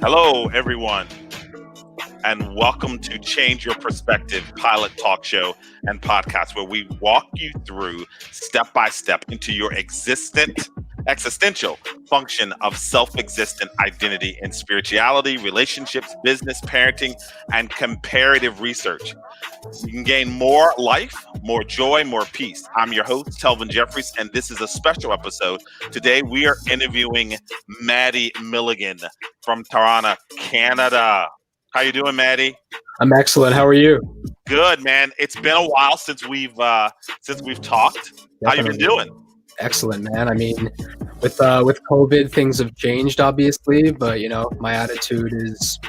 Hello, everyone, and welcome to Change Your Perspective pilot talk show and podcast, where we walk you through step by step into your existential function of self-existent identity in spirituality, relationships, business, parenting, and comparative research. You can gain more life, more joy, more peace. I'm your host, Telvin Jeffries, and this is a special episode. Today, we are interviewing Matty Milligan from Toronto, Canada. How you doing, Matty? I'm excellent. How are you? Good, man. It's been a while since we've talked. Definitely. How you been doing? Excellent, man. I mean, with COVID, things have changed, obviously, but my attitude is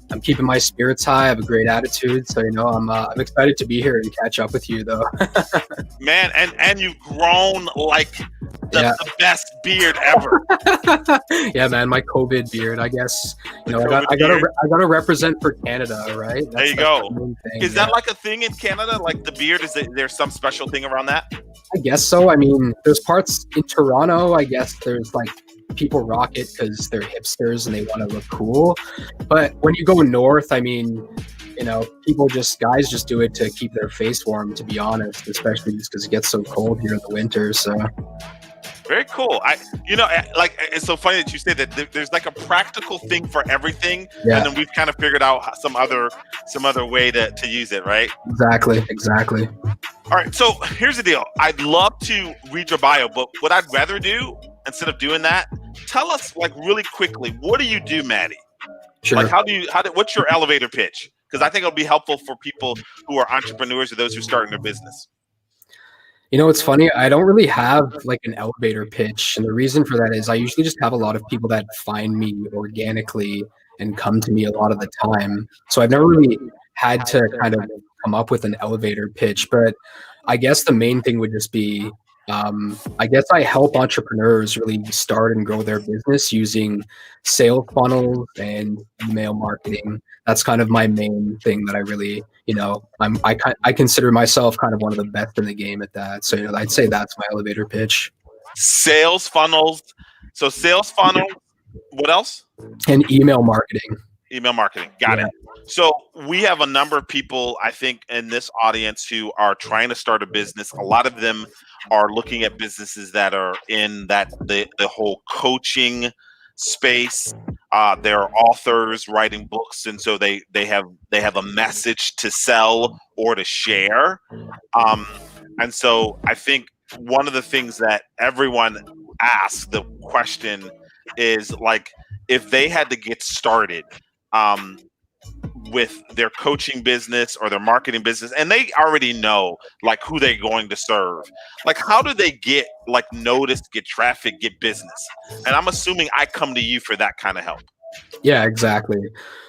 I'm keeping my spirits high. I have a great attitude, so I'm excited to be here and catch up with you, though. Man, and you've grown like the best beard ever. Yeah, man, my COVID beard. I guess I gotta represent for Canada, right? There you go. Is that like a thing in Canada? Like the beard? Is there some special thing around that? I guess so. I mean, there's parts in Toronto. I guess there's like people rock it because they're hipsters and they want to look cool. But when you go north, I mean, guys just do it to keep their face warm, to be honest, especially just because it gets so cold here in the winter. So very cool. It's so funny that you say that there's like a practical thing for everything. Yeah. And then we've kind of figured out some other way to use it, right? Exactly. All right. So here's the deal. I'd love to read your bio, but what I'd rather do instead of doing that, tell us like really quickly, what do you do, Matty? Sure. Like what's your elevator pitch? Because I think it'll be helpful for people who are entrepreneurs or those who are starting their business. It's funny. I don't really have like an elevator pitch. And the reason for that is I usually just have a lot of people that find me organically and come to me a lot of the time. So I've never really had to kind of come up with an elevator pitch. But I guess the main thing would just be, I guess I help entrepreneurs really start and grow their business using sales funnels and email marketing. That's kind of my main thing that I really, I consider myself kind of one of the best in the game at that. So, I'd say that's my elevator pitch. Sales funnels. So sales funnel, what else? And email marketing. Email marketing. Got it. So we have a number of people, I think, in this audience who are trying to start a business. A lot of them are looking at businesses that are in the whole coaching space. They're authors writing books, and so they have a message to sell or to share. And so I think one of the things that everyone asks the question is like, if they had to get started with their coaching business or their marketing business, and they already know like who they're going to serve, like how do they get like noticed, get traffic, get business? And I'm assuming I come to you for that kind of help. Yeah, exactly.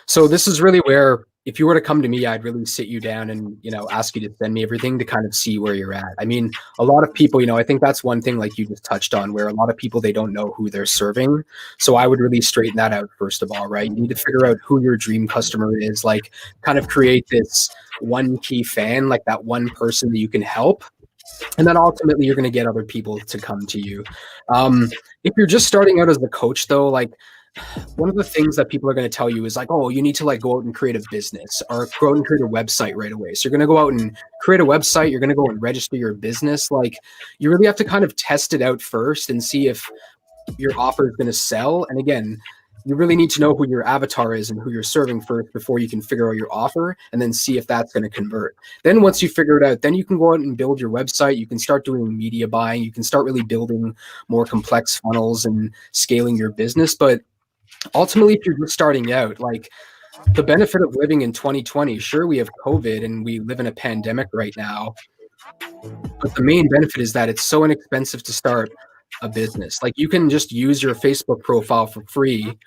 So this is really where, if you were to come to me, I'd really sit you down and, ask you to send me everything to kind of see where you're at. I mean, a lot of people, I think that's one thing like you just touched on, where a lot of people, they don't know who they're serving. So I would really straighten that out first of all, right? You need to figure out who your dream customer is, like kind of create this one key fan, like that one person that you can help. And then ultimately you're going to get other people to come to you. If you're just starting out as a coach though, like, one of the things that people are going to tell you is like, oh, you need to like go out and create a business or go out and create a website right away. So you're going to go out and create a website. You're going to go and register your business. Like, you really have to kind of test it out first and see if your offer is going to sell. And again, you really need to know who your avatar is and who you're serving first before you can figure out your offer and then see if that's going to convert. Then once you figure it out, then you can go out and build your website. You can start doing media buying. You can start really building more complex funnels and scaling your business. But ultimately, if you're just starting out, like the benefit of living in 2020, sure, we have COVID and we live in a pandemic right now, but the main benefit is that it's so inexpensive to start a business. Like you can just use your Facebook profile for free,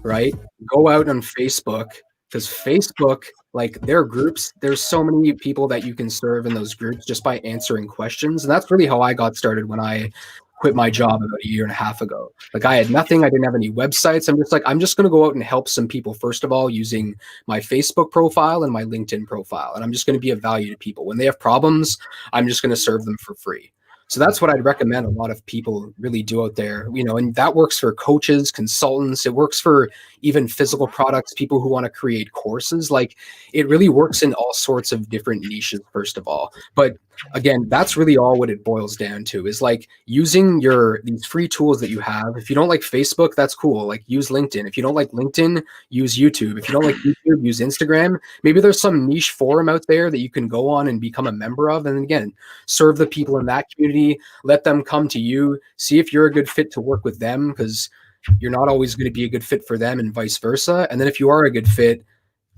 right? Go out on Facebook, because Facebook, like their groups, there's so many people that you can serve in those groups just by answering questions. And that's really how I got started when I quit my job about a year and a half ago. Like I had nothing, I didn't have any websites. I'm just like, I'm just going to go out and help some people, first of all, using my Facebook profile and my LinkedIn profile. And I'm just going to be of value to people. When they have problems, I'm just going to serve them for free. So that's what I'd recommend a lot of people really do out there, and that works for coaches, consultants. It works for even physical products, people who want to create courses. Like it really works in all sorts of different niches, first of all. But again, that's really all what it boils down to is like using these free tools that you have. If you don't like Facebook, that's cool. Like use LinkedIn. If you don't like LinkedIn, use YouTube. If you don't like YouTube, use Instagram. Maybe there's some niche forum out there that you can go on and become a member of. And again, serve the people in that community, let them come to you, see if you're a good fit to work with them, because you're not always going to be a good fit for them and vice versa. And then if you are a good fit,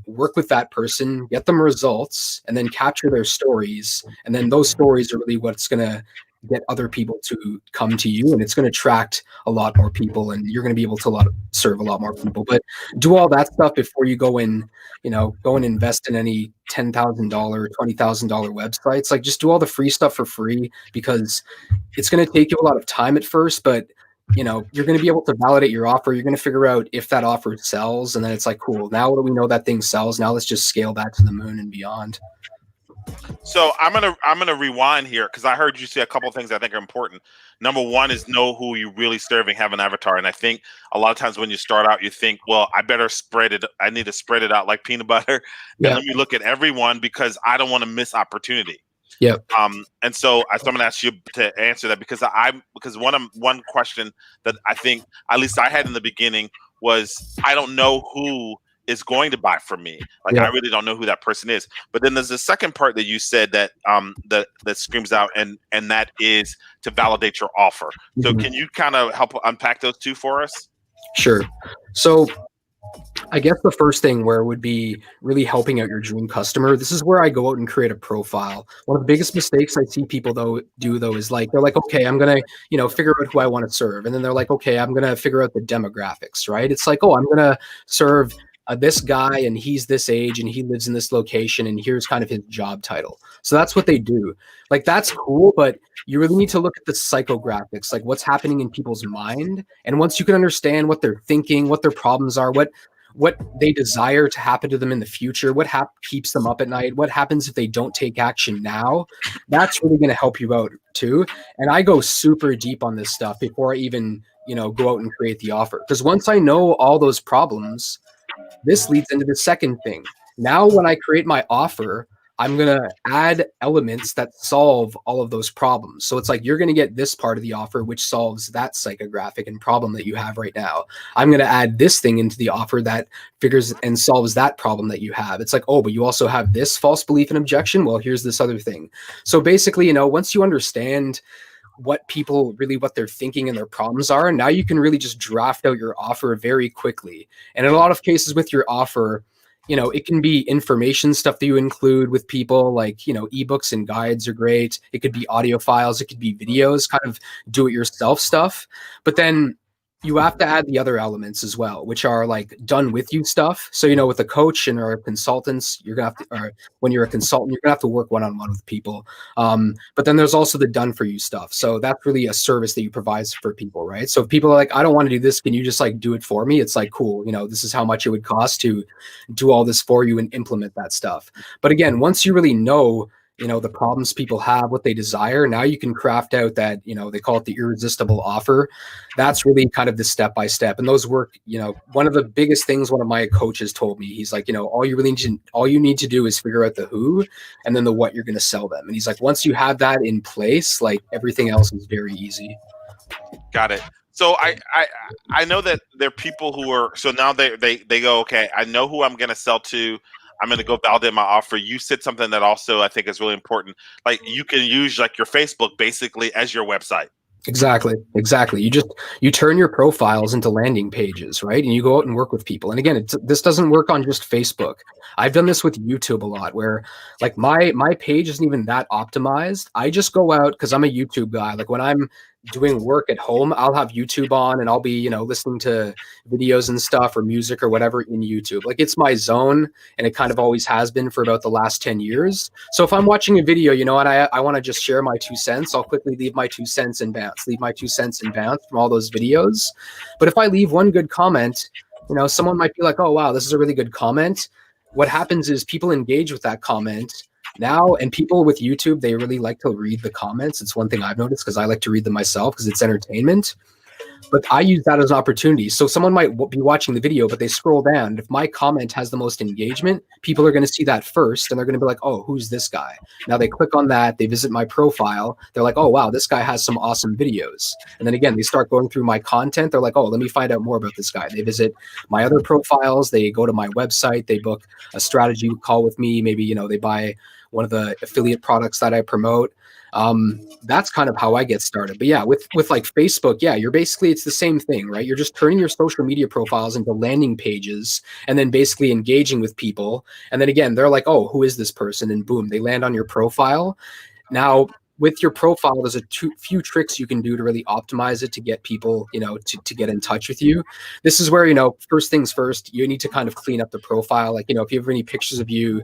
work with that person, get them results, and then capture their stories. And then those stories are really what's going to get other people to come to you, and it's going to attract a lot more people, and you're going to be able to serve a lot more people. But do all that stuff before you go and invest in any $10,000, $20,000 websites. Like just do all the free stuff for free, because it's going to take you a lot of time at first, but you're going to be able to validate your offer. You're going to figure out if that offer sells, and then it's like, cool, now that we know that thing sells, now let's just scale that to the moon and beyond. So I'm gonna rewind here because I heard you say a couple of things I think are important. Number one is know who you're really serving, have an avatar. And I think a lot of times when you start out, you think, well, I better spread it. I need to spread it out like peanut butter. And Yeah. let me look at everyone because I don't want to miss opportunity. Yeah. And so I'm going to ask you to answer that because one question that I think at least I had in the beginning was I don't know who is going to buy from me. Like I really don't know who that person is. But then there's the second part that you said that that screams out, and that is to validate your offer. So can you kind of help unpack those two for us? Sure. So I guess the first thing where it would be really helping out your dream customer. This is where I go out and create a profile. One of the biggest mistakes I see people do is like, they're like, okay, I'm going to, figure out who I want to serve. And then they're like, okay, I'm going to figure out the demographics, right? It's like, oh, I'm going to serve this guy and he's this age and he lives in this location and here's kind of his job title. So that's what they do. Like that's cool, but you really need to look at the psychographics, like what's happening in people's mind. And once you can understand what they're thinking, what their problems are, what they desire to happen to them in the future, what keeps them up at night, what happens if they don't take action now, that's really going to help you out too. And I go super deep on this stuff before I even, go out and create the offer. Because once I know all those problems, this leads into the second thing. Now, when I create my offer, I'm going to add elements that solve all of those problems. So it's like you're going to get this part of the offer, which solves that psychographic and problem that you have right now. I'm going to add this thing into the offer that figures and solves that problem that you have. It's like, oh, but you also have this false belief and objection. Well, here's this other thing. So basically, once you understand what they're thinking and their problems are, now you can really just draft out your offer very quickly. And in a lot of cases with your offer, it can be information stuff that you include with people, like, ebooks and guides are great. It could be audio files, it could be videos, kind of do it yourself stuff. But then you have to add the other elements as well, which are like done with you stuff. So, with a coach and or consultants, you're gonna have to, or when you're a consultant, you're gonna have to work one-on-one with people. But then there's also the done for you stuff. So that's really a service that you provide for people, right? So if people are like, I don't want to do this, can you just like do it for me? It's like, cool, this is how much it would cost to do all this for you and implement that stuff. But again, once you really know the problems people have, what they desire, now you can craft out that, they call it the irresistible offer. That's really kind of the step-by-step. And those work, one of the biggest things one of my coaches told me, he's like, all you need to do is figure out the who and then the what you're going to sell them. And he's like, once you have that in place, like everything else is very easy. Got it. So I know that there are people who are, so now they go, okay, I know who I'm going to sell to. I'm going to go validate my offer. You said something that also I think is really important. Like you can use like your Facebook basically as your website. Exactly. You turn your profiles into landing pages, right? And you go out and work with people. And again, this doesn't work on just Facebook. I've done this with YouTube a lot, where like my page isn't even that optimized. I just go out because I'm a YouTube guy. Like when I'm doing work at home, I'll have YouTube on and I'll be, listening to videos and stuff or music or whatever in YouTube. Like it's my zone, and it kind of always has been for about the last 10 years. So if I'm watching a video, and I want to just share my 2 cents, I'll quickly leave my 2 cents in bounce, from all those videos. But if I leave one good comment, someone might be like, oh, wow, this is a really good comment. What happens is people engage with that comment now, and people with YouTube, they really like to read the comments. It's one thing I've noticed because I like to read them myself because it's entertainment. But I use that as an opportunity. So someone might be watching the video, but they scroll down. And if my comment has the most engagement, people are going to see that first, and they're going to be like, oh, who's this guy? Now they click on that, they visit my profile. They're like, oh, wow, this guy has some awesome videos. And then again, they start going through my content. They're like, oh, let me find out more about this guy. They visit my other profiles. They go to my website. They book a strategy call with me. Maybe, they buy one of the affiliate products that I promote. That's kind of how I get started. But yeah, with like Facebook, yeah, it's the same thing, right? You're just turning your social media profiles into landing pages and then basically engaging with people. And then again, they're like, oh, who is this person? And boom, they land on your profile. Now, with your profile, there's few tricks you can do to really optimize it to get people, to get in touch with you. This is where, first things first, you need to kind of clean up the profile. Like, if you have any pictures of you,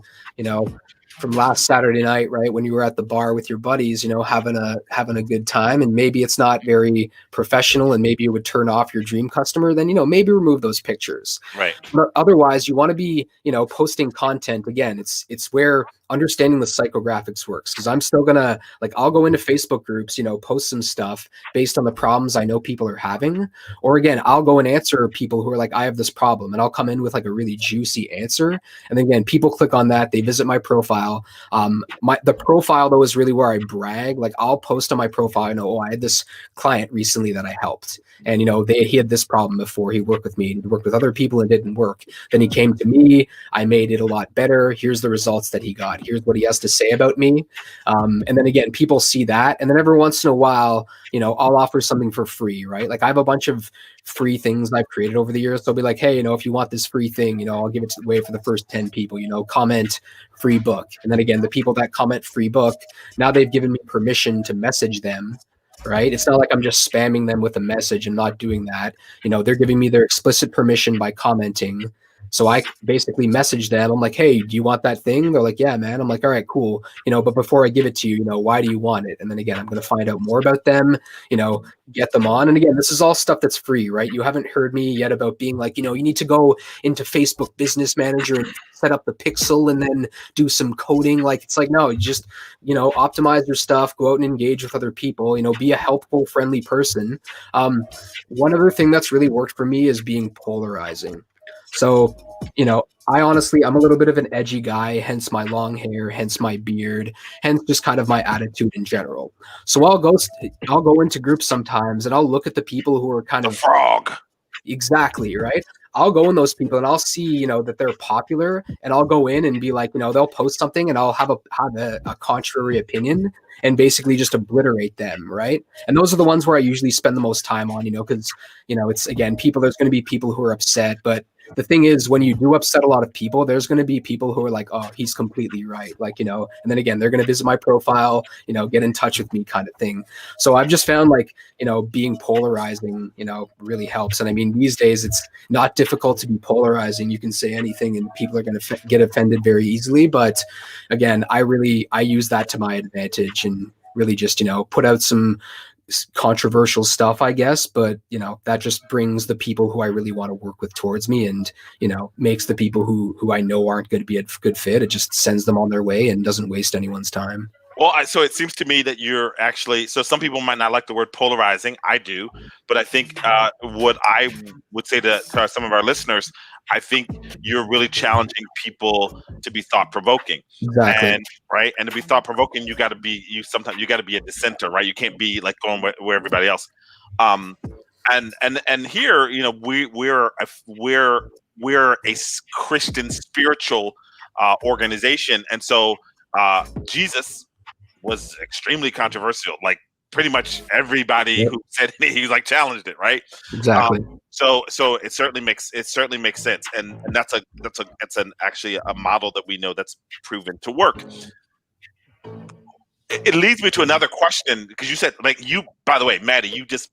from last Saturday night, right, when you were at the bar with your buddies, having a good time, and maybe it's not very professional, and maybe it would turn off your dream customer, then maybe remove those pictures. Right. But otherwise, you want to be posting content. Again, it's where understanding the psychographics works, because I'm still gonna, like, I'll go into Facebook groups, post some stuff based on the problems I know people are having, or again, I'll go and answer people who are like, I have this problem, and I'll come in with like a really juicy answer, and then again, people click on that, they visit my profile. The profile though is really where I brag. Like I'll post on my profile, oh, I had this client recently that I helped, and he had this problem before. He worked with me, he worked with other people and it didn't work. Then he came to me, I made it a lot better. Here's the results that he got. Here's what he has to say about me. And then again, people see that, and then every once in a while, I'll offer something for free, right? Like I have a bunch of free things I've created over the years. So I'll be like, hey, if you want this free thing, I'll give it away for the first 10 people, comment free book. And then again, the people that comment free book, now they've given me permission to message them, right? It's not like I'm just spamming them with a message and not doing that. They're giving me their explicit permission by commenting. So I basically message them. I'm like, hey, do you want that thing? They're like, yeah, man. I'm like, all right, cool. But before I give it to you, why do you want it? And then again, I'm going to find out more about them, get them on. And again, this is all stuff that's free, right? You haven't heard me yet about being like, you need to go into Facebook Business Manager and set up the pixel and then do some coding. Like, it's like, no, you just, optimize your stuff, go out and engage with other people, be a helpful, friendly person. One other thing that's really worked for me is being polarizing. So, I'm a little bit of an edgy guy, hence my long hair, hence my beard, hence just kind of my attitude in general. So I'll go into groups sometimes and I'll look at the people who are kind of frog. Exactly, right? I'll go in those people and I'll see, that they're popular, and I'll go in and be like, they'll post something and I'll have a contrary opinion and basically just obliterate them, right? And those are the ones where I usually spend the most time on, because, it's, again, there's going to be people who are upset, but the thing is, when you do upset a lot of people, there's going to be people who are like, oh, he's completely right. Like, and then again, they're going to visit my profile, get in touch with me kind of thing. So I've just found like, being polarizing, really helps. And I mean, these days it's not difficult to be polarizing. You can say anything and people are going to get offended very easily. But again, I use that to my advantage and really just, put out some controversial stuff, I guess, but that just brings the people who I really want to work with towards me, and makes the people who I know aren't going to be a good fit, it just sends them on their way and doesn't waste anyone's time. Well, so it seems to me that you're actually, so some people might not like the word polarizing. I do, but I think what I would say to some of our listeners, I think you're really challenging people to be thought provoking. Exactly. And right, and to be thought provoking, sometimes you got to be a dissenter, right? You can't be like going where everybody else. And here, we're a Christian spiritual organization, and so Jesus was extremely controversial. Like pretty much everybody who said it, he like challenged it, right? Exactly. So it certainly makes sense, and that's actually a model that we know that's proven to work. It leads me to another question, because you said, like, by the way, Matty, you just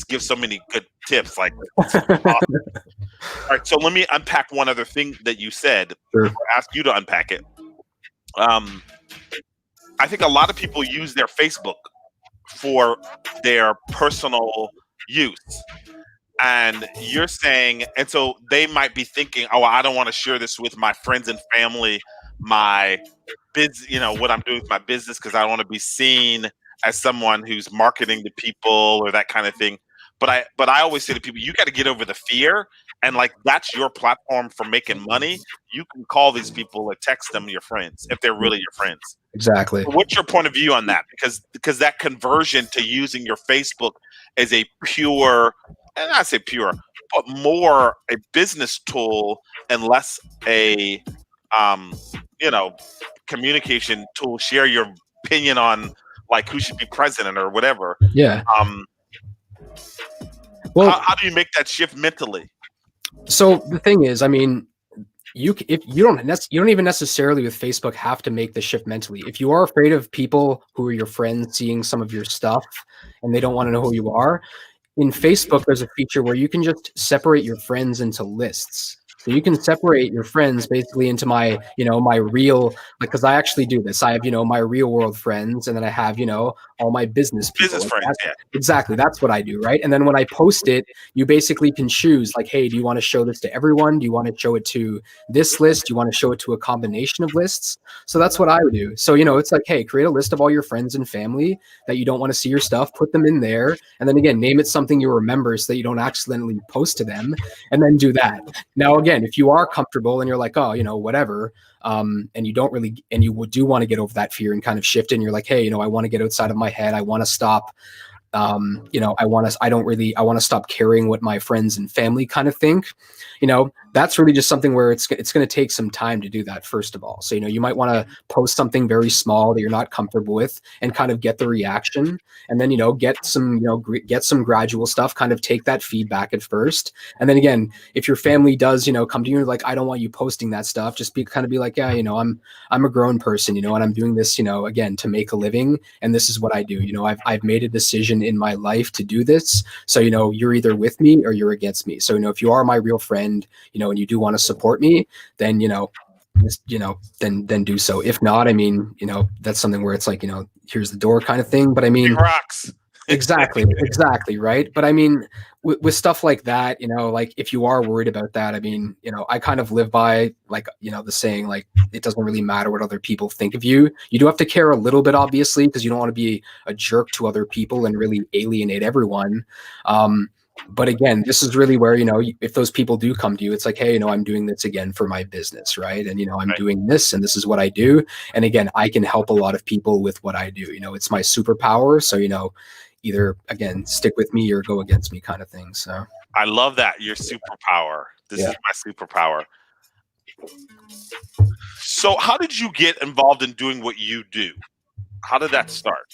give so many good tips, like, awesome. All right, so let me unpack one other thing that you said. Sure. Or ask you to unpack it. I think a lot of people use their Facebook for their personal use. And you're saying, and so they might be thinking, oh, I don't want to share this with my friends and family, my what I'm doing with my business, because I don't want to be seen as someone who's marketing to people or that kind of thing. But I always say to people, you got to get over the fear, and like, that's your platform for making money. You can call these people or text them your friends if they're really your friends. Exactly. So what's your point of view on that? Because that conversion to using your Facebook as a pure, and I say pure, but more a business tool and less a communication tool, share your opinion on like who should be president or whatever. Yeah. Well, how do you make that shift mentally? So the thing is, I mean, you don't even necessarily with Facebook have to make the shift mentally. If you are afraid of people who are your friends seeing some of your stuff and they don't want to know who you are, in Facebook, there's a feature where you can just separate your friends into lists. So you can separate your friends basically into my real, because I actually do this. I have, my real world friends, and then I have, all my business people. Business friends, yeah. Exactly. That's what I do, right? And then when I post it, you basically can choose like, hey, do you want to show this to everyone? Do you want to show it to this list? Do you want to show it to a combination of lists? So that's what I would do. So, it's like, hey, create a list of all your friends and family that you don't want to see your stuff, put them in there. And then again, name it something you remember so that you don't accidentally post to them, and then do that. Now, again, if you are comfortable and you're like, oh, whatever, and you don't really, and you do want to get over that fear and kind of shift it, and you're like, hey, I want to get outside of my head. I want to stop, I want to stop caring what my friends and family kind of think. That's really just something where it's going to take some time to do that, first of all. So, you might want to post something very small that you're not comfortable with and kind of get the reaction, and then, get some gradual stuff, kind of take that feedback at first. And then again, if your family does, come to you like, I don't want you posting that stuff, just be like, yeah, I'm a grown person, and I'm doing this, again, to make a living. And this is what I do. I've made a decision in my life to do this. So, you're either with me or you're against me. So, if you are my real friend, and you do want to support me, then, then do so. If not, I mean, that's something where it's like, here's the door kind of thing. But I mean, rocks. Exactly. Right. But I mean, with stuff like that, like if you are worried about that, I mean, I kind of live by like, the saying, like, it doesn't really matter what other people think of you. You do have to care a little bit, obviously, because you don't want to be a jerk to other people and really alienate everyone. But again, this is really where, if those people do come to you, it's like, hey, I'm doing this again for my business, right? And, I'm doing this, and this is what I do. And again, I can help a lot of people with what I do. It's my superpower. So, either, again, stick with me or go against me kind of thing. So I love that. Your superpower. This is my superpower. So how did you get involved in doing what you do? How did that start?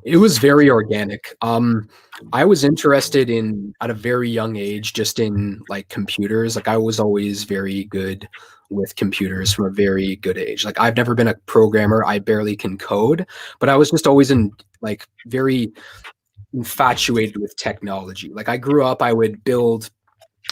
It was very organic. I was interested at a very young age, just in like computers. Like I was always very good with computers from a very good age. Like I've never been a programmer. I barely can code, but I was just always very infatuated with technology. Like I grew up, I would build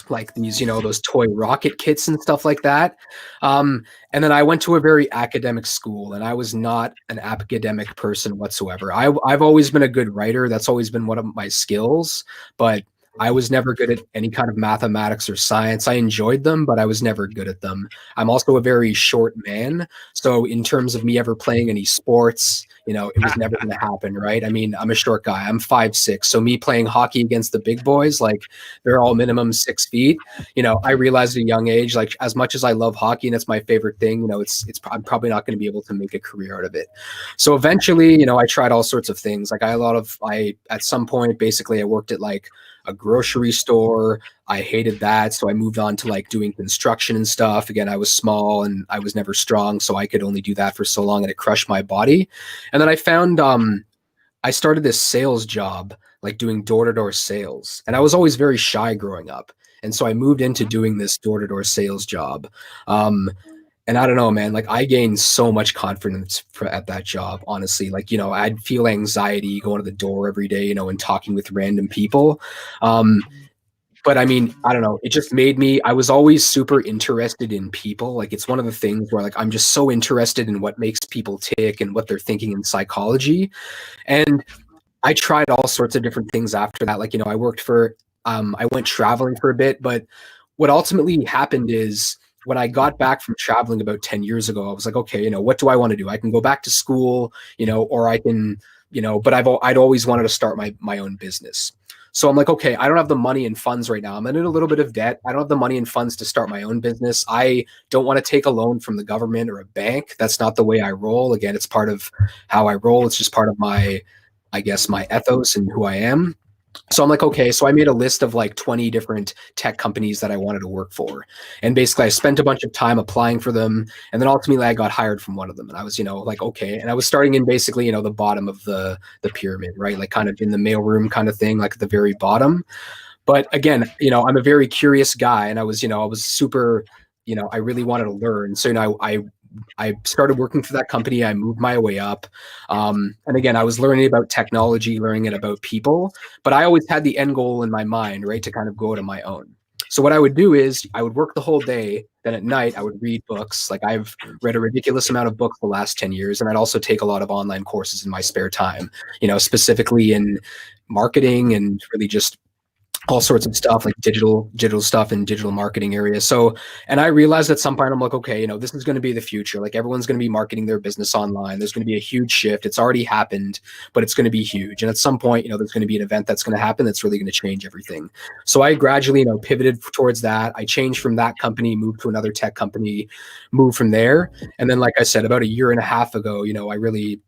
like these, those toy rocket kits and stuff like that. And then I went to a very academic school, and I was not an academic person whatsoever. I've always been a good writer. That's always been one of my skills, but I was never good at any kind of mathematics or science. I enjoyed them, but I was never good at them. I'm also a very short man. So in terms of me ever playing any sports, it was never going to happen, right? I mean, I'm a short guy. I'm 5'6". So me playing hockey against the big boys, like they're all minimum 6 feet. I realized at a young age, like as much as I love hockey and it's my favorite thing, I'm probably not going to be able to make a career out of it. So eventually, I tried all sorts of things. Like at some point, basically I worked at like a grocery store. I hated that. So I moved on to like doing construction and stuff. Again, I was small and I was never strong, so I could only do that for so long, and it crushed my body. And then I found I started this sales job, like doing door-to-door sales. And I was always very shy growing up. And so I moved into doing this door-to-door sales job. Um, and I don't know, man, like I gained so much confidence at that job, honestly. Like, I'd feel anxiety going to the door every day, and talking with random people. Um, but I mean, I don't know. It just made me, I was always super interested in people. Like, it's one of the things where, like, I'm just so interested in what makes people tick and what they're thinking in psychology. And I tried all sorts of different things after that. Like, I worked for, I went traveling for a bit, but what ultimately happened is when I got back from traveling about 10 years ago, I was like, okay, what do I want to do? I can go back to school, or I can, but I'd always wanted to start my own business. So I'm like, okay, I don't have the money and funds right now. I'm in a little bit of debt. I don't have the money and funds to start my own business. I don't want to take a loan from the government or a bank. That's not the way I roll. Again, it's part of how I roll. It's just part of my, I guess, my ethos and who I am. So I'm like, okay, so I made a list of like 20 different tech companies that I wanted to work for. And basically I spent a bunch of time applying for them. And then ultimately I got hired from one of them. And I was, like, okay. And I was starting in basically, the bottom of the pyramid, right? Like kind of in the mailroom kind of thing, like at the very bottom. But again, I'm a very curious guy, and I was super, I really wanted to learn. So, I started working for that company. I moved my way up. And again, I was learning about technology, learning it about people, but I always had the end goal in my mind, right? To kind of go to my own. So what I would do is I would work the whole day. Then at night, I would read books. Like I've read a ridiculous amount of books the last 10 years. And I'd also take a lot of online courses in my spare time, specifically in marketing and really just all sorts of stuff like digital stuff and digital marketing area. So, and I realized at some point, I'm like, okay, this is going to be the future. Like everyone's going to be marketing their business online. There's going to be a huge shift. It's already happened, but it's going to be huge. And at some point, there's going to be an event that's going to happen that's really going to change everything. So I gradually, pivoted towards that. I changed from that company, moved to another tech company, moved from there. And then, like I said, about a year and a half ago, I really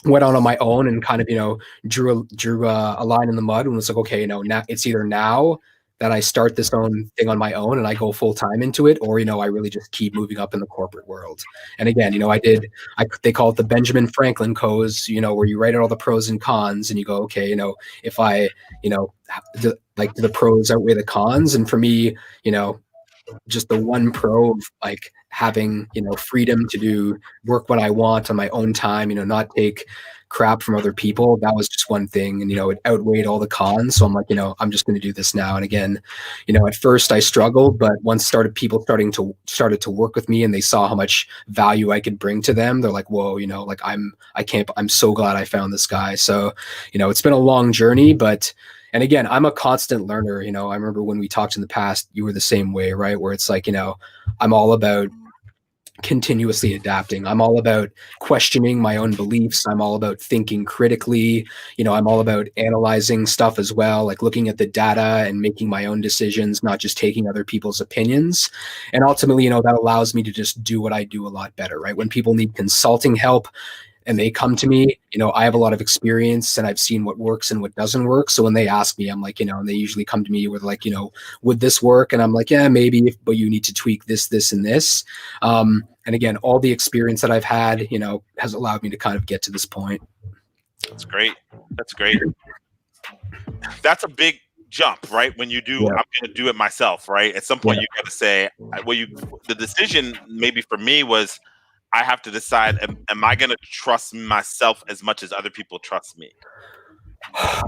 went on my own and kind of, drew a line in the mud and was like, okay, now it's either now that I start this own thing on my own and I go full time into it, or, I really just keep moving up in the corporate world. And again, they call it the Benjamin Franklin codes, where you write out all the pros and cons and you go, okay, if I, do the pros outweigh the cons? And for me, just the one pro of like having, freedom to do work when I want on my own time, not take crap from other people. That was just one thing. And, it outweighed all the cons. So I'm like, I'm just going to do this now. And again, at first I struggled, but once people started to work with me and they saw how much value I could bring to them, they're like, whoa, like I'm so glad I found this guy. So, it's been a long journey, but and again, I'm a constant learner. I remember when we talked in the past, you were the same way, right? Where it's like, I'm all about continuously adapting. I'm all about questioning my own beliefs. I'm all about thinking critically. I'm all about analyzing stuff as well, like looking at the data and making my own decisions, not just taking other people's opinions. And ultimately, that allows me to just do what I do a lot better, right? When people need consulting help, and they come to me, I have a lot of experience and I've seen what works and what doesn't work. So when they ask me, I'm like, and they usually come to me with like, would this work? And I'm like, yeah, maybe, but you need to tweak this, this, and this. And again, all the experience that I've had, has allowed me to kind of get to this point. That's great. That's great. That's a big jump, right? When you do, I'm going to do it myself, right? At some point, you got to say, the decision maybe for me was, I have to decide, am I going to trust myself as much as other people trust me?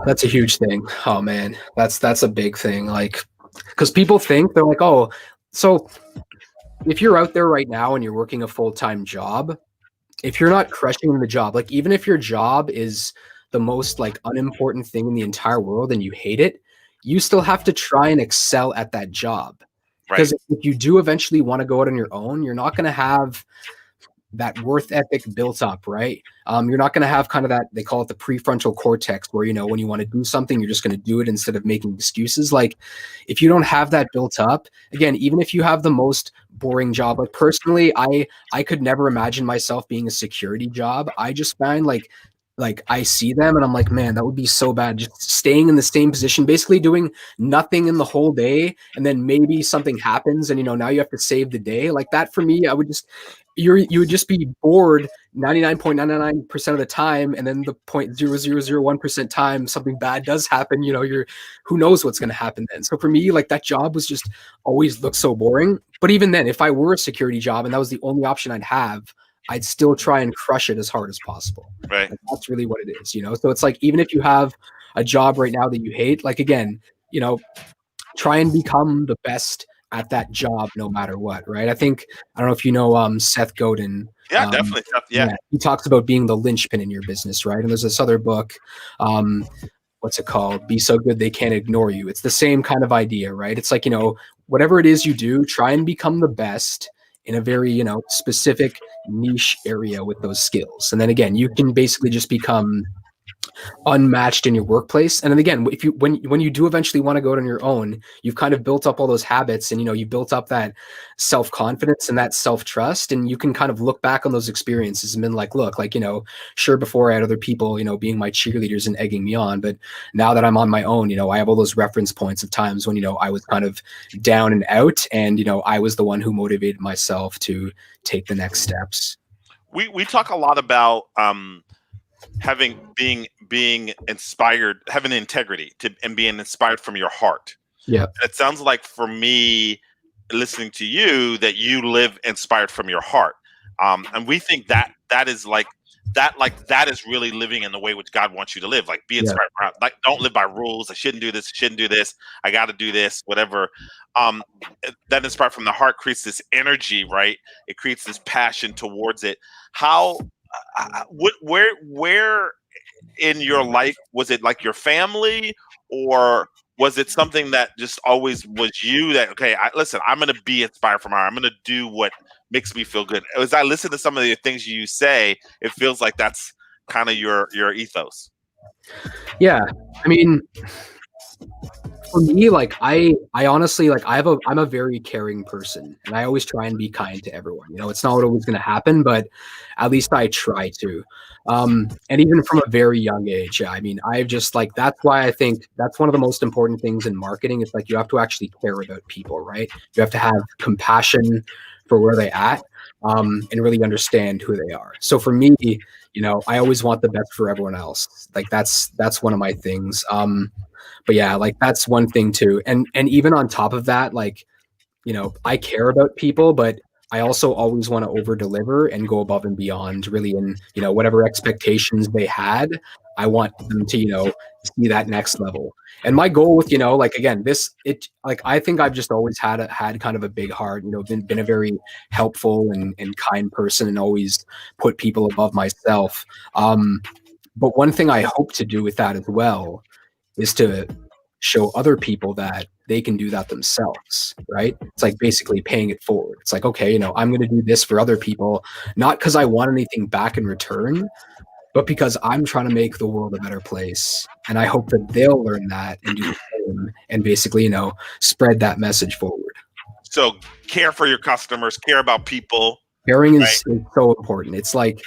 That's a huge thing. Oh man, that's a big thing. Like, because people think they're like, oh, so if you're out there right now and you're working a full-time job, if you're not crushing the job, like even if your job is the most like unimportant thing in the entire world and you hate it, you still have to try and excel at that job. Because if you do eventually want to go out on your own, you're not going to have that worth ethic built up, right? You're not going to have kind of that, they call it the prefrontal cortex, where, when you want to do something, you're just going to do it instead of making excuses. Like if you don't have that built up, again, even if you have the most boring job, like personally, I could never imagine myself being a security job. I just find like like I see them and I'm like, man, that would be so bad. Just staying in the same position, basically doing nothing in the whole day. And then maybe something happens and, now you have to save the day like that. For me, I would just, you would just be bored 99.99% of the time. And then the 0.0001% time something bad does happen, who knows what's going to happen then. So for me, like that job was just always looked so boring. But even then, if I were a security job and that was the only option I'd still try and crush it as hard as possible. Right. Like, that's really what it is, So it's like, even if you have a job right now that you hate, like, again, try and become the best at that job no matter what, right? I don't know if you know Seth Godin. Yeah, definitely. Yeah. He talks about being the linchpin in your business, right? And there's this other book, what's it called? Be So Good They Can't Ignore You. It's the same kind of idea, right? It's like, whatever it is you do, try and become the best in a very, specific niche area with those skills. And then again, you can basically just become unmatched in your workplace. And then again, if you when you do eventually want to go on your own, you've kind of built up all those habits and you built up that self-confidence and that self-trust, and you can kind of look back on those experiences and been like, look, like, sure, before I had other people, being my cheerleaders and egging me on, but now that I'm on my own, I have all those reference points of times when, I was kind of down and out, and, I was the one who motivated myself to take the next steps. We talk a lot about being inspired, having integrity and being inspired from your heart. Yeah. It sounds like, for me, listening to you, that you live inspired from your heart. And we think that is really living in the way which God wants you to live. Like, be inspired. Yeah. Like, don't live by rules. I shouldn't do this. Shouldn't do this. I got to do this, whatever. That inspired from the heart creates this energy, right? It creates this passion towards it. How, where in your life was it, like your family, or was it something that just always was you, that, okay, listen, I'm going to be inspired from her. I'm going to do what makes me feel good. As I listen to some of the things you say, it feels like that's kind of your ethos. Yeah. I mean, for me, like, I honestly, like, I'm a very caring person, and I always try and be kind to everyone. It's not always going to happen, but at least I try to. And even from a very young age, I mean, I've just, like, that's why I think that's one of the most important things in marketing. It's like, you have to actually care about people, right? You have to have compassion for where they're at, and really understand who they are. So for me, I always want the best for everyone else. Like, that's one of my things. But yeah, like, that's one thing too. And even on top of that, like, I care about people, but I also always want to over deliver and go above and beyond, really, in, whatever expectations they had, I want them to, see that next level. And my goal with, like, again, like, I think I've just always had kind of a big heart, been a very helpful and kind person, and always put people above myself. But one thing I hope to do with that as well is to show other people that they can do that themselves, right? It's like basically paying it forward. It's like, okay, I'm going to do this for other people, not because I want anything back in return, but because I'm trying to make the world a better place. And I hope that they'll learn that and do the same, and basically, spread that message forward. So care for your customers, care about people. Caring is so important. It's like,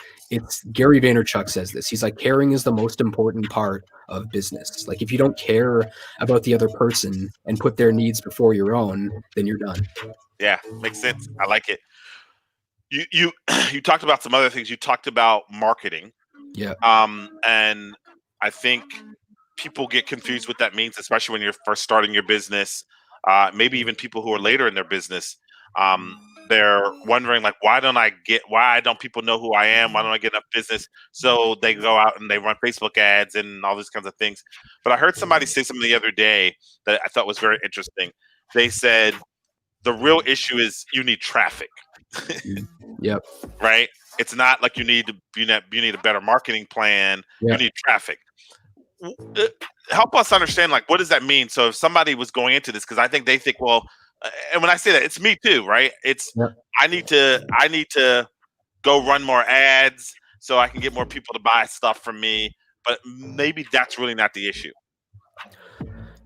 Gary Vaynerchuk says this. He's like, caring is the most important part of business. Like, if you don't care about the other person and put their needs before your own, then you're done. Yeah, makes sense. I like it. You talked about some other things. You talked about marketing. Yeah. And I think people get confused what that means, especially when you're first starting your business. Maybe even people who are later in their business. They're wondering, like, why don't people know who I am? Why don't I get enough business? So they go out and they run Facebook ads and all these kinds of things. But I heard somebody say something the other day that I thought was very interesting. They said the real issue is you need traffic. Yep. Right? It's not like you need a better marketing plan. Yeah. You need traffic. Help us understand, like, what does that mean? So if somebody was going into this, because I think they think, well, and when I say that, it's me too, right? It's I need to go run more ads so I can get more people to buy stuff from me. But maybe that's really not the issue.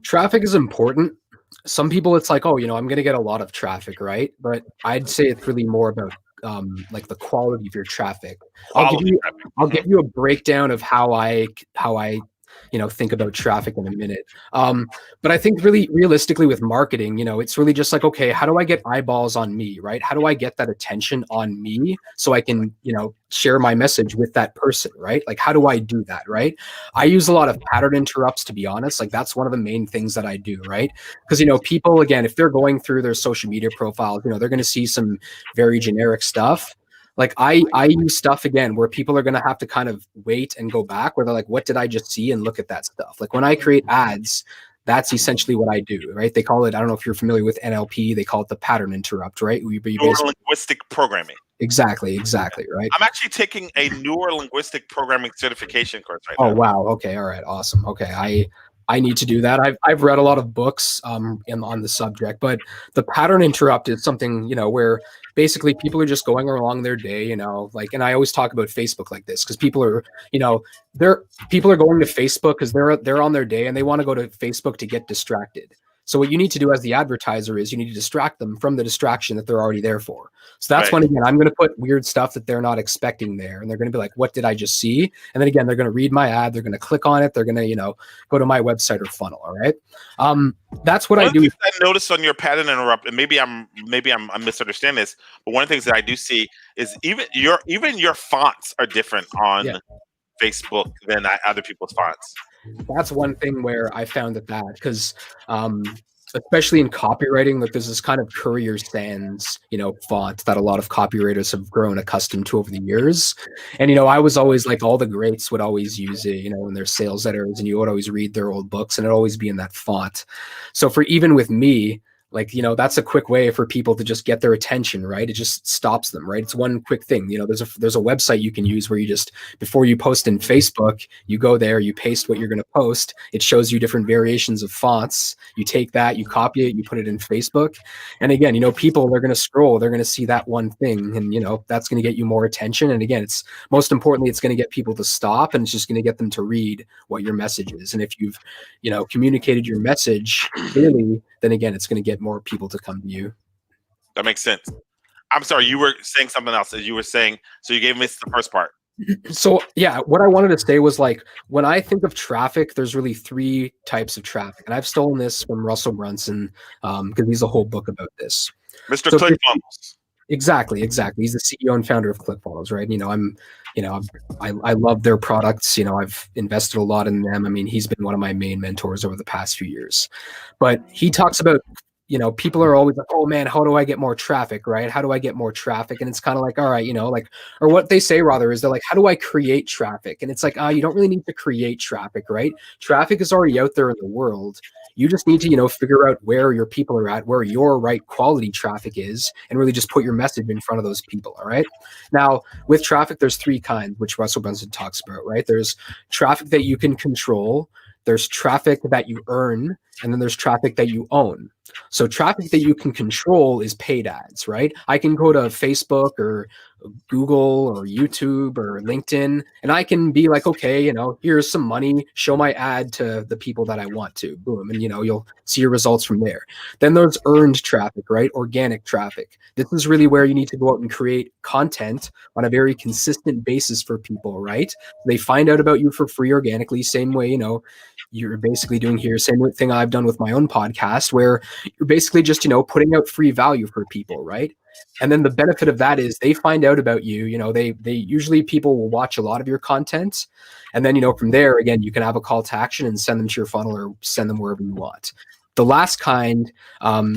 Traffic is important. Some people, it's like, oh, I'm going to get a lot of traffic, right? But I'd say it's really more about like the quality of your traffic. I'll give Quality you traffic. I'll give you a breakdown of how I think about traffic in a minute. But I think really realistically with marketing, it's really just like, okay, how do I get eyeballs on me, right? How do I get that attention on me so I can, share my message with that person, right? Like, how do I do that, right? I use a lot of pattern interrupts, to be honest. Like, that's one of the main things that I do, right? Because, people, again, if they're going through their social media profiles, they're going to see some very generic stuff. Like I use stuff again where people are going to have to kind of wait and go back where they're like, what did I just see? And look at that stuff. Like when I create ads, that's essentially what I do, right? They call it, I don't know if you're familiar with NLP, they call it the pattern interrupt, right? Neuro-linguistic programming. Exactly, right? I'm actually taking a neuro-linguistic programming certification course right now. Oh, now. wow. Okay. All right. Awesome. Okay. I need to do that. I've read a lot of books on the subject, but the pattern interrupt is something, where basically people are just going along their day, and I always talk about Facebook like this because people are, people are going to Facebook because they're on their day and they want to go to Facebook to get distracted. So what you need to do as the advertiser is you need to distract them from the distraction that they're already there for. So that's when, again, I'm going to put weird stuff that they're not expecting there. And they're going to be like, what did I just see? And then again, they're going to read my ad. They're going to click on it. They're going to, go to my website or funnel. All right. That's what I do. I noticed on your pattern interrupt, and maybe I'm misunderstanding this, but one of the things that I do see is even your fonts are different on Facebook than other people's fonts. That's one thing where I found that because especially in copywriting, like there's this kind of courier sans, font that a lot of copywriters have grown accustomed to over the years. And, I was always like, all the greats would always use it, in their sales letters, and you would always read their old books and it'd always be in that font. So for even with me, like, that's a quick way for people to just get their attention, right? It just stops them, right? It's one quick thing. There's a website you can use where you just, before you post in Facebook, you go there, you paste what you're going to post. It shows you different variations of fonts. You take that, you copy it, you put it in Facebook. And again, people, they're going to scroll, they're going to see that one thing. And, that's going to get you more attention. And again, it's most importantly, it's going to get people to stop, and it's just going to get them to read what your message is. And if you've, communicated your message clearly, then again, it's going to get more people to come to you. That makes sense. I'm sorry, you were saying something else. As you were saying, so you gave me the first part. So yeah, what I wanted to say was, like, when I think of traffic, there's really 3 types of traffic, and I've stolen this from Russell Brunson because he's a whole book about this. Mr. ClickFunnels. Exactly. He's the CEO and founder of ClickFunnels, right? I love their products. I've invested a lot in them. I mean, he's been one of my main mentors over the past few years. But he talks about, people are always like, oh man, how do I get more traffic, right? How do I get more traffic? And it's kind of like, all right, or what they say rather is they're like, how do I create traffic? And it's like, you don't really need to create traffic, right? Traffic is already out there in the world. You just need to, figure out where your people are at, where your right quality traffic is, and really just put your message in front of those people. All right. Now, with traffic, there's 3 kinds, which Russell Brunson talks about, right? There's traffic that you can control, there's traffic that you earn, and then there's traffic that you own. So traffic that you can control is paid ads, right? I can go to Facebook or Google or YouTube or LinkedIn, and I can be like, okay, here's some money, show my ad to the people that I want to, boom. And, you'll see your results from there. Then there's earned traffic, right? Organic traffic. This is really where you need to go out and create content on a very consistent basis for people, right? They find out about you for free organically, same way, you're basically doing here, same thing I've done with my own podcast, where you're basically just, putting out free value for people, right? And then the benefit of that is they find out about you, they usually, people will watch a lot of your content. And then, from there, again, you can have a call to action and send them to your funnel or send them wherever you want. The last kind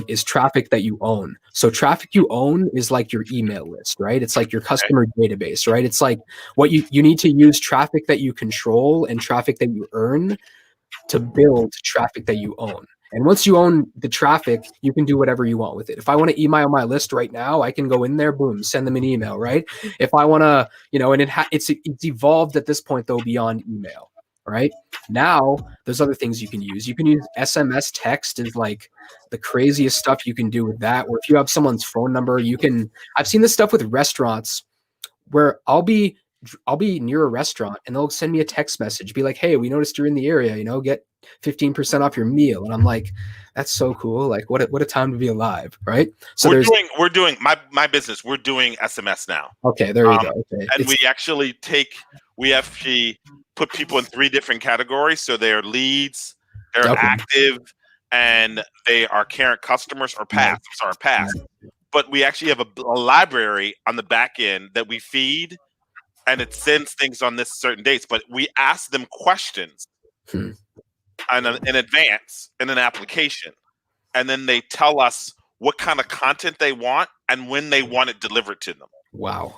is traffic that you own. So traffic you own is like your email list, right? It's like your customer database, right? It's like what you need to use traffic that you control and traffic that you earn to build traffic that you own. And once you own the traffic, you can do whatever you want with it. If I want to email my list right now, I can go in there, boom, send them an email, right? If I want to, and it's evolved at this point though beyond email, right? Now there's other things you can use. You can use SMS text is like the craziest stuff you can do with that. Or if you have someone's phone number, I've seen this stuff with restaurants where I'll be I'll be near a restaurant and they'll send me a text message, be like, "Hey, we noticed you're in the area, get 15% off your meal." And I'm like, that's so cool. Like what a time to be alive. Right. So we're doing my business. We're doing SMS now. Okay, there you go. Okay. And we actually put people in 3 different categories. So they're leads, they're active, and they are current customers or past. I'm sorry, past. But we actually have a library on the back end that we feed, and it sends things on this certain dates. But we ask them questions in advance in an application, and then they tell us what kind of content they want and when they want it delivered to them. Wow.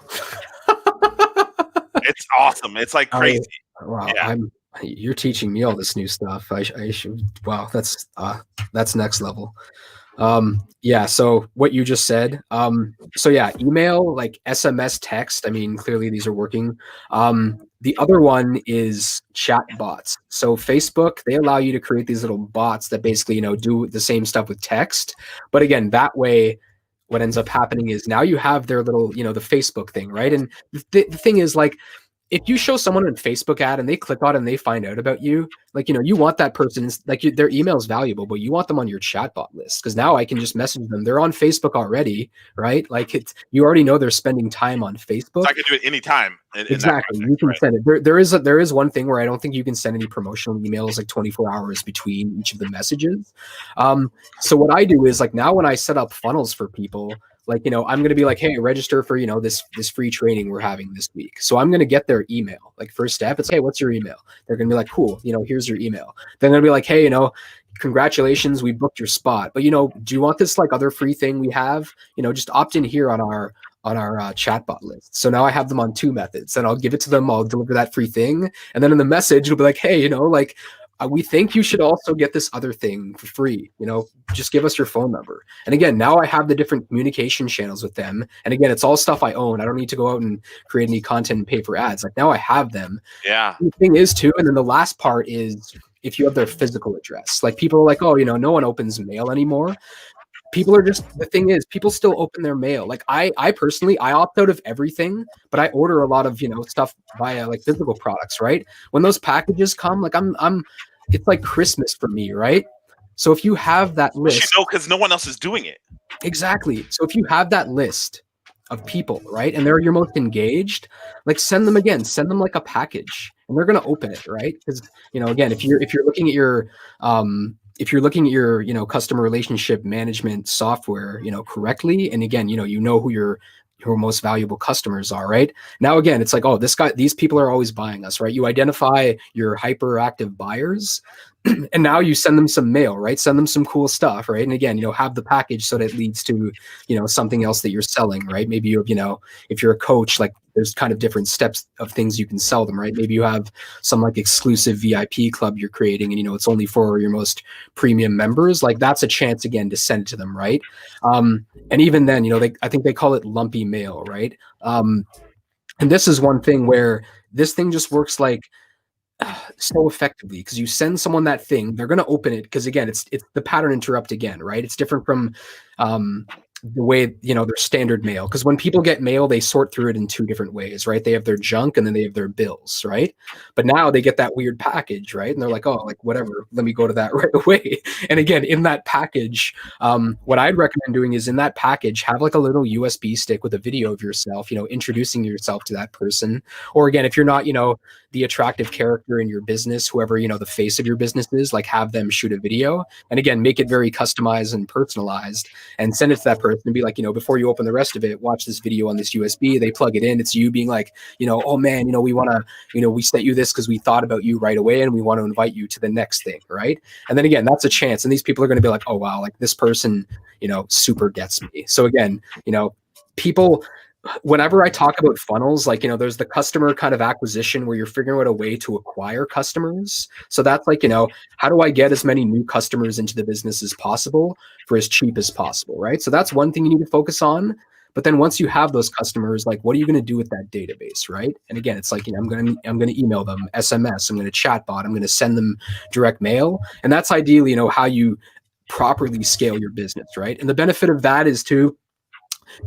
It's awesome. It's like crazy. Wow. Yeah. You're teaching me all this new stuff. I should. Wow. That's next level. Yeah. So what you just said. So yeah, email, like SMS, text. I mean, clearly these are working. The other one is chat bots. So Facebook, they allow you to create these little bots that basically, do the same stuff with text. But again, that way, what ends up happening is now you have their little, the Facebook thing, right? And the thing is, like, if you show someone a Facebook ad and they click on it and they find out about you, like, you want that person, like, their email is valuable, but you want them on your chatbot list, because now I can just message them. They're on Facebook already, right? Like, you already know they're spending time on Facebook. So I can do it anytime. Exactly. You can send it. There is one thing where I don't think you can send any promotional emails like 24 hours between each of the messages. So what I do is, like, now when I set up funnels for people, like, I'm going to be like, hey, register for, this free training we're having this week. So I'm going to get their email. Like, first step, it's, hey, what's your email? They're going to be like, cool, here's your email. Then they're going to be like, hey, congratulations, we booked your spot. But, do you want this, like, other free thing we have? Just opt in here on our chatbot list. So now I have them on 2 methods, and I'll give it to them. I'll deliver that free thing. And then in the message, it'll be like, hey, we think you should also get this other thing for free. Just give us your phone number. And again, now I have the different communication channels with them. And again, it's all stuff I own. I don't need to go out and create any content and pay for ads. Like, now I have them. Yeah. The thing is too, and then the last part is if you have their physical address. Like, people are like, oh, no one opens mail anymore. The thing is, people still open their mail. Like, I personally, I opt out of everything, but I order a lot of, stuff via, like, physical products, right? When those packages come, like, it's like Christmas for me, right? So if you have that list, because no one else is doing it. Exactly. So if you have that list of people, right, and they're your most engaged, like, send them like a package, and they're going to open it, right? Because, again, if you're looking at your customer relationship management software, correctly, and again, who your most valuable customers are, right? Now, again, it's like, oh, these people are always buying us, right? You identify your hyperactive buyers, and now you send them some mail, right? Send them some cool stuff, right? And again, have the package so that it leads to, something else that you're selling, right? Maybe you have, if you're a coach, like, there's kind of different steps of things you can sell them, right? Maybe you have some, like, exclusive VIP club you're creating, and, it's only for your most premium members. Like, that's a chance, again, to send it to them, right? And even then, I think they call it lumpy mail, right? And this is one thing where this thing just works, like, so effectively, because you send someone that thing, they're going to open it, because again, it's the pattern interrupt again, right? It's different from the way, their standard mail, because when people get mail, they sort through it in 2 different ways, right? They have their junk, and then they have their bills, right? But now they get that weird package, right? And they're like, oh, like, whatever, let me go to that right away. And again, in that package, what I'd recommend doing is, in that package, have, like, a little USB stick with a video of yourself, introducing yourself to that person. Or again, if you're not, the attractive character in your business, whoever, the face of your business is, like, have them shoot a video, and again, make it very customized and personalized, and send it to that person and be like, before you open the rest of it, watch this video on this USB. They plug it in. It's you being like, oh man, we want to, we sent you this because we thought about you right away, and we want to invite you to the next thing, right? And then again, that's a chance. And these people are going to be like, oh wow, like, this person, super gets me. So again, people, whenever I talk about funnels, like, there's the customer kind of acquisition where you're figuring out a way to acquire customers. So that's like, how do I get as many new customers into the business as possible for as cheap as possible, right? So that's one thing you need to focus on. But then once you have those customers, like, what are you going to do with that database, right? And again, it's like, I'm going to email them, SMS, I'm going to chatbot, I'm going to send them direct mail. And that's ideally, how you properly scale your business, right? And the benefit of that is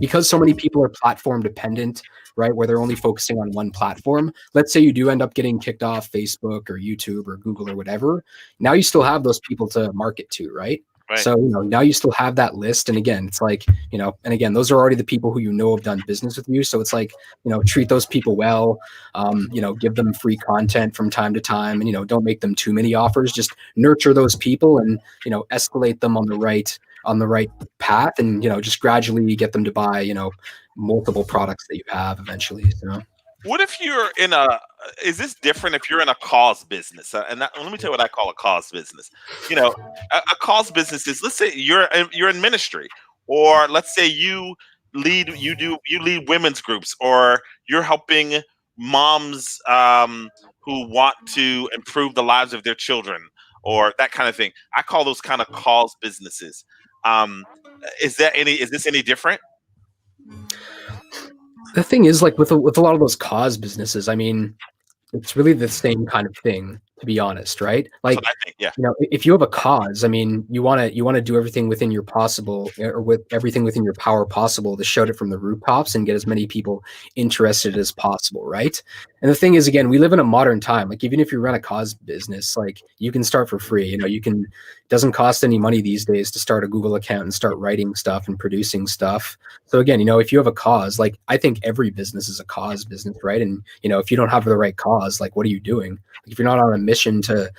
because so many people are platform dependent, right? Where they're only focusing on one platform. Let's say you do end up getting kicked off Facebook or YouTube or Google or whatever. Now you still have those people to market to, right? Right. So, now you still have that list. And again, it's like, and again, those are already the people who have done business with you. So it's like, treat those people well, give them free content from time to time, and, don't make them too many offers. Just nurture those people and, escalate them on the right path, and, just gradually get them to buy, multiple products that you have eventually. So. What if you're in is this different if you're in a cause business? Let me tell you what I call a cause business. A cause business is, let's say you're in ministry, or let's say you lead women's groups, or you're helping moms who want to improve the lives of their children, or that kind of thing. I call those kind of cause businesses. Is this any different? The thing is, like with a lot of those cause businesses, I mean, it's really the same kind of thing, to be honest, right? Like, That's what I think, yeah. If you have a cause, I mean, you want to do everything within your possible, or with everything within your power possible, to shout it from the rooftops and get as many people interested as possible, right? And the thing is, again, we live in a modern time. Like, even if you run a cause business, like, you can start for free. It doesn't cost any money these days to start a Google account and start writing stuff and producing stuff. So again, if you have a cause, like, I think every business is a cause business, right? And if you don't have the right cause, like, what are you doing? Like, if you're not on a mission to,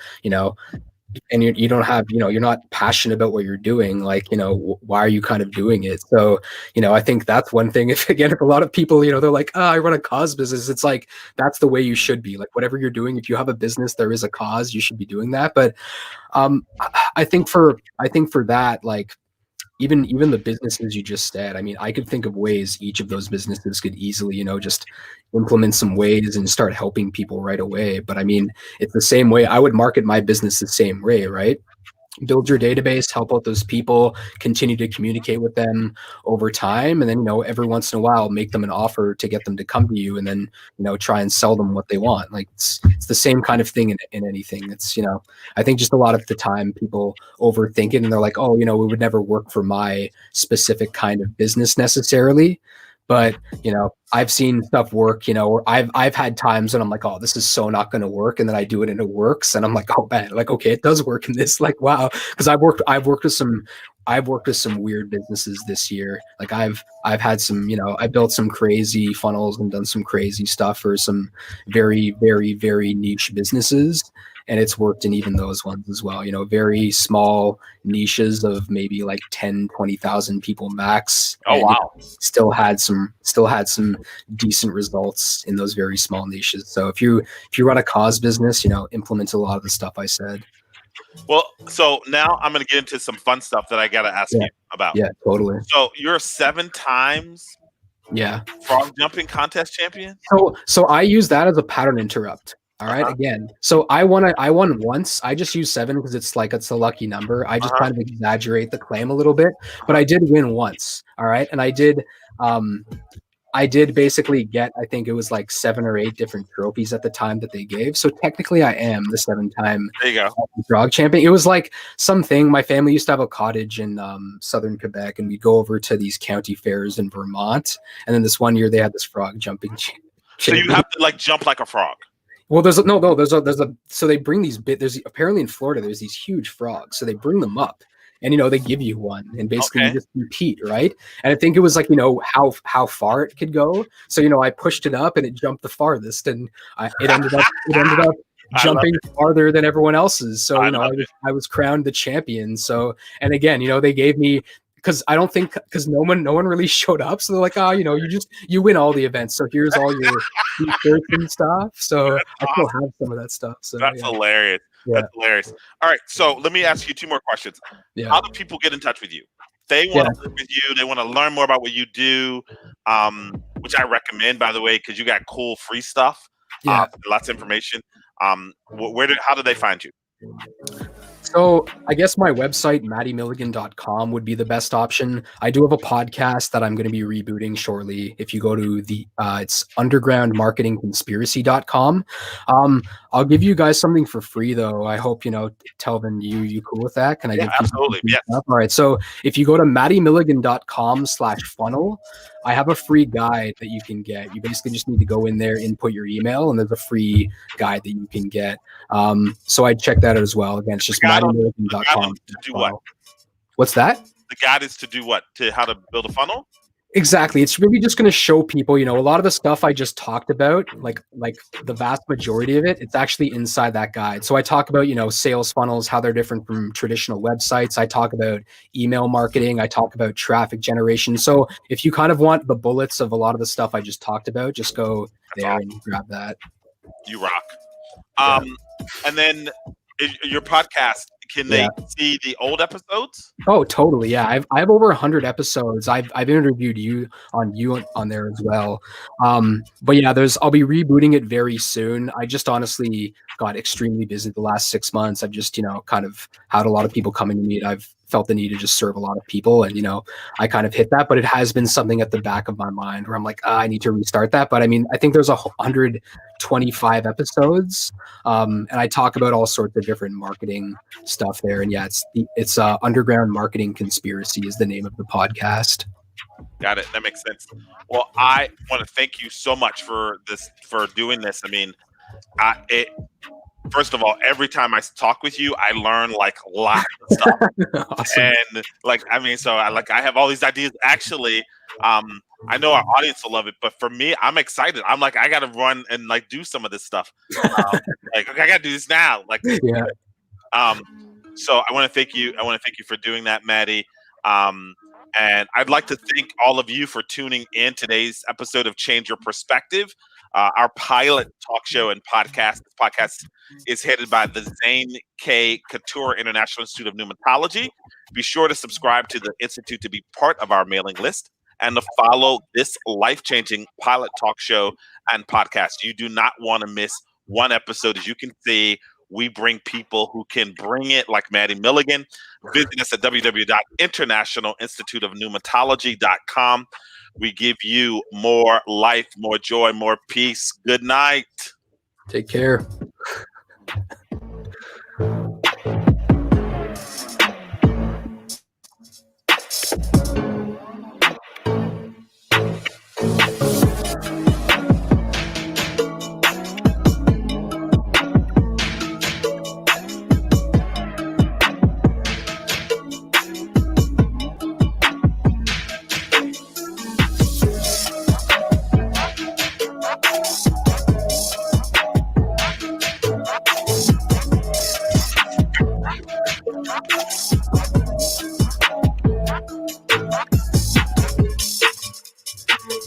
and you don't have, you're not passionate about what you're doing, like, why are you kind of doing it? So, I think that's one thing. If a lot of people, they're like, I run a cause business. It's like, that's the way you should be. Like, whatever you're doing, if you have a business, there is a cause, you should be doing that. But I think for that, like, even the businesses you just said, I mean, I could think of ways each of those businesses could easily, just implement some ways and start helping people right away. But I mean, it's the same way I would market my business the same way, right? Build your database, help out those people, continue to communicate with them over time. And then, every once in a while, make them an offer to get them to come to you, and then, try and sell them what they want. Like, it's the same kind of thing in anything. It's, I think just a lot of the time people overthink it, and they're like, oh, it would never work for my specific kind of business necessarily. But, I've seen stuff work, or I've had times when I'm like, oh, this is so not going to work. And then I do it and it works. And I'm like, oh man, like, okay, it does work in this, like, wow. Cause I've worked with some weird businesses this year. Like, I've had some, I built some crazy funnels and done some crazy stuff for some very, very, very niche businesses. And it's worked in even those ones as well, very small niches of maybe like 10, 20,000 people max. Oh, and, wow. Still had some decent results in those very small niches. So if you run a cause business, implement a lot of the stuff I said. Well, so now I'm going to get into some fun stuff that I got to ask you about. Yeah, totally. So you're 7 times frog jumping contest champion? So I use that as a pattern interrupt. All right. Again, so I won once. I just use 7 because it's a lucky number. I just kind of exaggerate the claim a little bit, but I did win once. All right. And I did basically get, I think it was like 7 or 8 different trophies at the time that they gave. So technically I am the 7-time there you go. frog champion. It was like something, my family used to have a cottage in southern Quebec, and we'd go over to these county fairs in Vermont. And then this one year they had this frog jumping So you have to like jump like a frog. Well, so they bring there's apparently in Florida, there's these huge frogs. So they bring them up, and, they give you one, and basically you just compete, right? And I think it was like, how far it could go. So, I pushed it up and it jumped the farthest, and it ended up jumping farther than everyone else's. So, I was crowned the champion. So, and again, they gave me, because no one really showed up. So they're like, oh, you win all the events. So here's all your t-shirts and stuff. So I still have some of that stuff. So that's hilarious. Yeah. That's hilarious. All right. So let me ask you 2 more questions. Yeah. How do people get in touch with you? They want to work with you. They want to learn more about what you do, which I recommend, by the way, because you got cool free stuff. Lots of information. How do they find you? So I guess my website, mattymilligan.com, would be the best option. I do have a podcast that I'm going to be rebooting shortly. If you go to it's undergroundmarketingconspiracy.com. I'll give you guys something for free though. I hope, Telvin, you cool with that? Can I Yeah, give people absolutely. free Yes. stuff? All right. So if you go to mattymilligan.com/funnel, I have a free guide that you can get. You basically just need to go in there, input your email, and there's a free guide that you can get. So I'd check that out as well. Again, it's just The guide on mattymilligan.com. to do what? What's that? The guide is to do what? To how to build a funnel? Exactly. It's really just going to show people, a lot of the stuff I just talked about, like the vast majority of it, it's actually inside that guide. So I talk about, sales funnels, how they're different from traditional websites. I talk about email marketing. I talk about traffic generation. So if you kind of want the bullets of a lot of the stuff I just talked about, just go there and grab that. You rock. And then your podcast, can they see the old episodes? Oh, totally. Yeah. I have over 100 episodes. I've interviewed you on there as well. But yeah, I'll be rebooting it very soon. I just honestly got extremely busy the last 6 months. I've just, kind of had a lot of people coming to me, and I've felt the need to just serve a lot of people. And, I kind of hit that, but it has been something at the back of my mind where I'm like, I need to restart that. But I mean, I think there's 125 episodes. And I talk about all sorts of different marketing stuff there. And yeah, it's Underground Marketing Conspiracy is the name of the podcast. Got it. That makes sense. Well, I want to thank you so much for doing this. I mean, first of all, every time I talk with you, I learn like lots of stuff. Awesome. And I have all these ideas. Actually, I know our audience will love it, but for me, I'm excited. I'm like, I got to run and like do some of this stuff. Okay, I got to do this now. Like, yeah. So I want to thank you. I want to thank you for doing that, Matty. And I'd like to thank all of you for tuning in today's episode of Change Your Perspective. Our pilot talk show and podcast. This podcast is headed by the Zane K. Couture International Institute of Pneumatology. Be sure to subscribe to the Institute to be part of our mailing list and to follow this life-changing pilot talk show and podcast. You do not want to miss one episode. As you can see, we bring people who can bring it, like Matty Milligan. Visit us at www.internationalinstituteofpneumatology.com. We give you more life, more joy, more peace. Good night. Take care.